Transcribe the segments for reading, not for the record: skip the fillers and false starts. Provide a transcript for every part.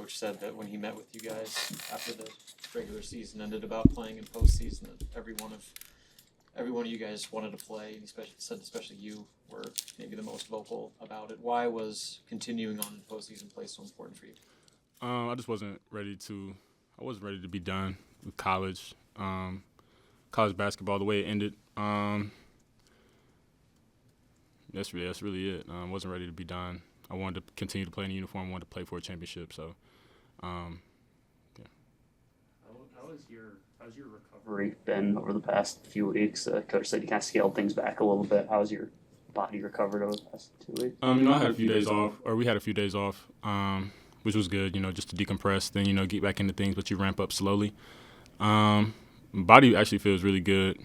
coach said that when he met with you guys after the regular season ended about playing in postseason, that every one of you guys wanted to play, and especially you were maybe the most vocal about it. Why was continuing on in postseason play so important for you? I just wasn't ready to. I wasn't ready to be done with college. College basketball, the way it ended. That's really it. I wasn't ready to be done. I wanted to continue to play in the uniform. I wanted to play for a championship. So, yeah. How's your recovery been over the past few weeks? Coach said you kind of scaled things back a little bit. How's your body recovered over the past 2 weeks? I had a few days off, or we had a few days off, which was good. Just to decompress, then get back into things, but you ramp up slowly. Body actually feels really good.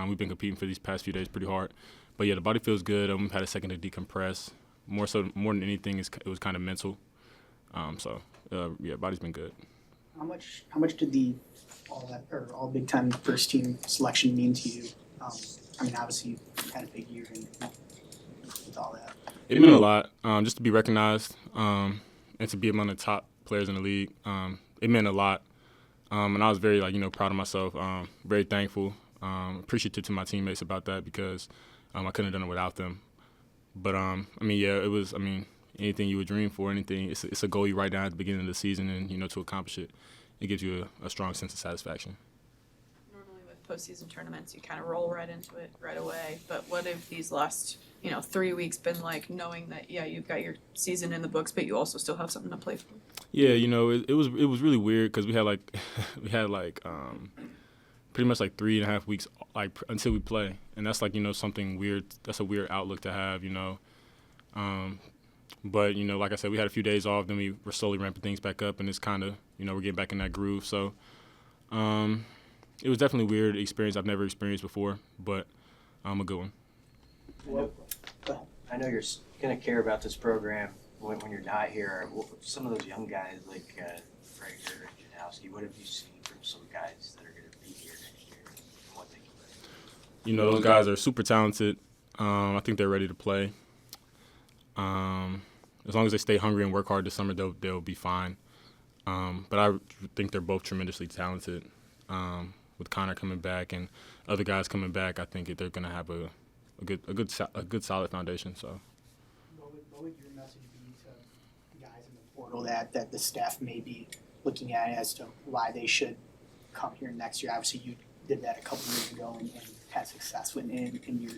We've been competing for these past few days pretty hard, but yeah, the body feels good. Had a second to decompress. More than anything, it was kind of mental. Body's been good. How much did all Big Ten first team selection mean to you? Obviously you had a big year with all that. It meant a lot, just to be recognized and to be among the top players in the league. It meant a lot, and I was very proud of myself. Very thankful, appreciative to my teammates about that because I couldn't have done it without them. But it was. Anything you would dream for, it's a goal you write down at the beginning of the season, and to accomplish it, it gives you a strong sense of satisfaction. Normally with postseason tournaments, you kind of roll right into it right away. But what have these last 3 weeks been like, knowing that you've got your season in the books, but you also still have something to play for? Yeah, it was really weird because we had pretty much 3.5 weeks until we play, and that's something weird. That's a weird outlook to have, But, like I said, we had a few days off, then we were slowly ramping things back up, and it's kind of, we're getting back in that groove. So it was definitely a weird experience I've never experienced before, but a good one. Well, I know you're going to care about this program when you're not here. Some of those young guys like Frager and Janowski, what have you seen from some guys that are going to be here next year and what they can bring? Those guys are super talented. I think they're ready to play. As long as they stay hungry and work hard this summer, they'll be fine. But I think they're both tremendously talented. With Connor coming back and other guys coming back, I think they're going to have a good solid foundation. So, what would your message be to guys in the portal that the staff may be looking at as to why they should come here next year? Obviously, you did that a couple years ago and had success in your.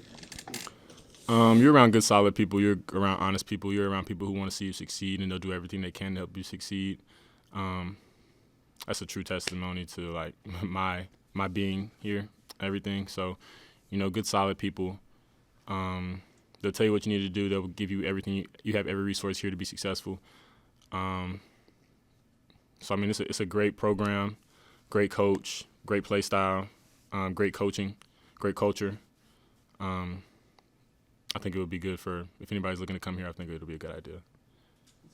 You're around good, solid people. You're around honest people. You're around people who want to see you succeed, and they'll do everything they can to help you succeed. That's a true testimony to my being here, everything. So, good, solid people. They'll tell you what you need to do. They'll give you everything. You have every resource here to be successful. It's a great program, great coach, great play style, great coaching, great culture. I think it would be good if anybody's looking to come here, I think it'll be a good idea.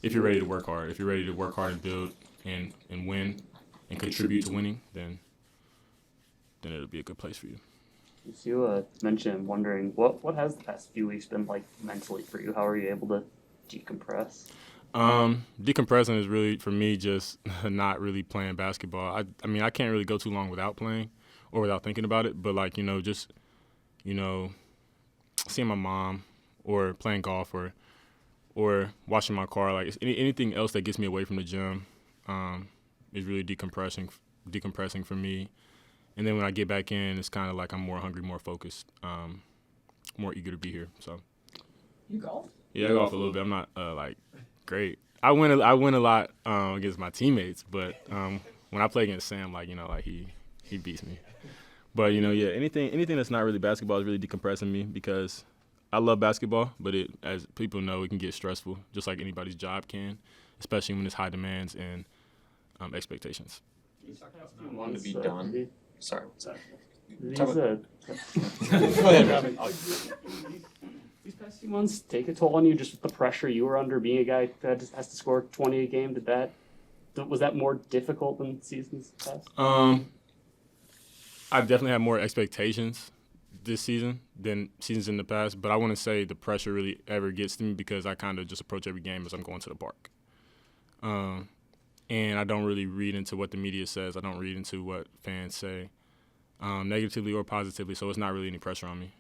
If you're ready to work hard. If you're ready to work hard and build and win and contribute to winning, then it'll be a good place for you. As you mentioned, wondering, what has the past few weeks been like mentally for you? How are you able to decompress? Decompressing is really, for me, just not really playing basketball. I can't really go too long without playing or without thinking about it, but seeing my mom or playing golf or washing my car, anything else that gets me away from the gym is really decompressing for me. And then when I get back in, it's kind of like I'm more hungry, more focused, more eager to be here. So. You golf? Yeah, I golf a little bit. I'm not great. I win a lot against my teammates, but when I play against Sam, he beats me. But anything that's not really basketball is really decompressing me because I love basketball, but as people know, it can get stressful, just like anybody's job can, especially when it's high demands and expectations. Want to be done. Sorry. Go ahead. These past few months take a toll on you, just with the pressure you were under, being a guy that just has to score 20 a game. Was that more difficult than seasons past? I definitely had more expectations this season than seasons in the past, but I wouldn't say the pressure really ever gets to me because I kind of just approach every game as I'm going to the park. and I don't really read into what the media says. I don't read into what fans say, negatively or positively. So it's not really any pressure on me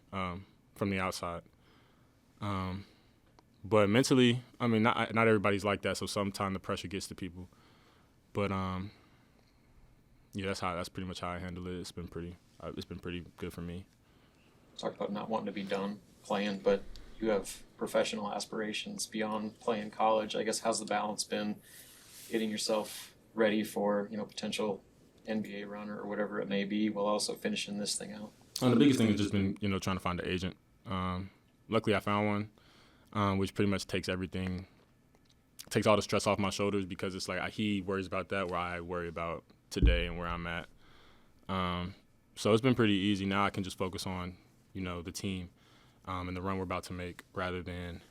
from the outside. But mentally, I mean, not everybody's like that. So sometimes the pressure gets to people. But yeah, that's pretty much how I handle it. It's been pretty good for me. Talk about not wanting to be done playing, but you have professional aspirations beyond playing college. I guess how's the balance been getting yourself ready for, potential NBA run or whatever it may be, while also finishing this thing out? The biggest thing has just been, trying to find an agent. Luckily, I found one, which pretty much takes all the stress off my shoulders, because it's like he worries about that where I worry about today and where I'm at. So it's been pretty easy. Now I can just focus on, the team and the run we're about to make, rather than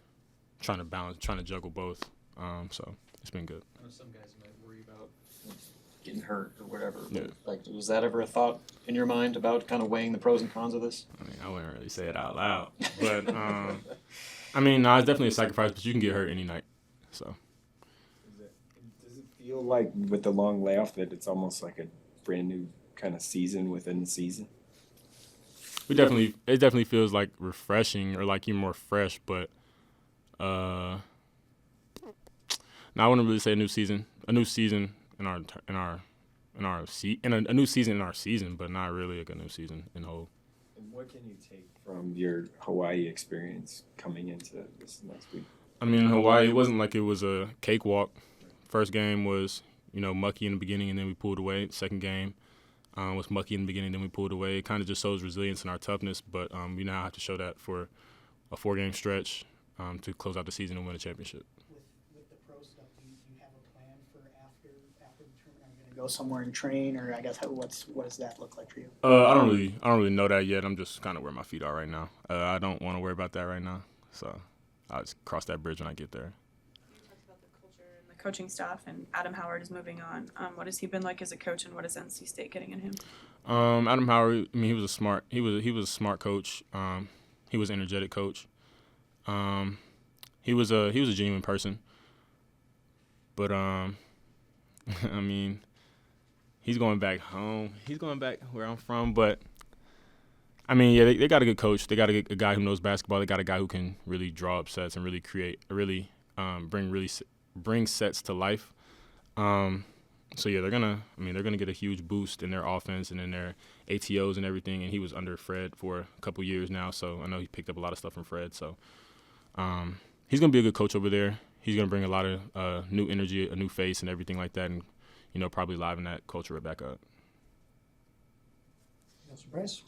trying to juggle both. So it's been good. I know some guys might worry about getting hurt or whatever. Yeah. Like, was that ever a thought in your mind about kind of weighing the pros and cons of this? I mean, I wouldn't really say it out loud, but I mean, no, it's definitely a sacrifice. But you can get hurt any night, so. Does it feel like with the long layoff that it's almost like a brand new kind of season within the season? It definitely feels like refreshing, or like you're more fresh, but no, I wouldn't really say a new season in our season, but not really like a new season in whole. And what can you take from your Hawaii experience coming into this next week? I mean, in Hawaii, it wasn't like it was a cakewalk. First game was, mucky in the beginning, and then we pulled away. Second game was mucky in the beginning, then we pulled away. It kind of just shows resilience and our toughness, but we now have to show that for a 4-game stretch to close out the season and win a championship. With the pro stuff, do you have a plan for after the tournament? Are you gonna go somewhere and train, or I guess what does that look like for you? I don't really know that yet. I'm just kind of where my feet are right now. I don't want to worry about that right now, so I'll just cross that bridge when I get there. You talked about the culture and the coaching staff, and Adam Howard is moving on. What has he been like as a coach, and what is NC State getting in him? Adam Howard, I mean, he was a smart coach. He was an energetic coach. He was a genuine person. But I mean, he's going back home. He's going back where I'm from. But I mean, yeah, they got a good coach. They got a guy who knows basketball. They got a guy who can really draw up sets and really bring sets to life. So yeah, they're gonna get a huge boost in their offense and in their ATOs and everything. And he was under Fred for a couple years now, so I know he picked up a lot of stuff from Fred. So he's gonna be a good coach over there. He's gonna bring a lot of new energy, a new face, and everything like that, and probably liven that culture back up. Mr. Brice?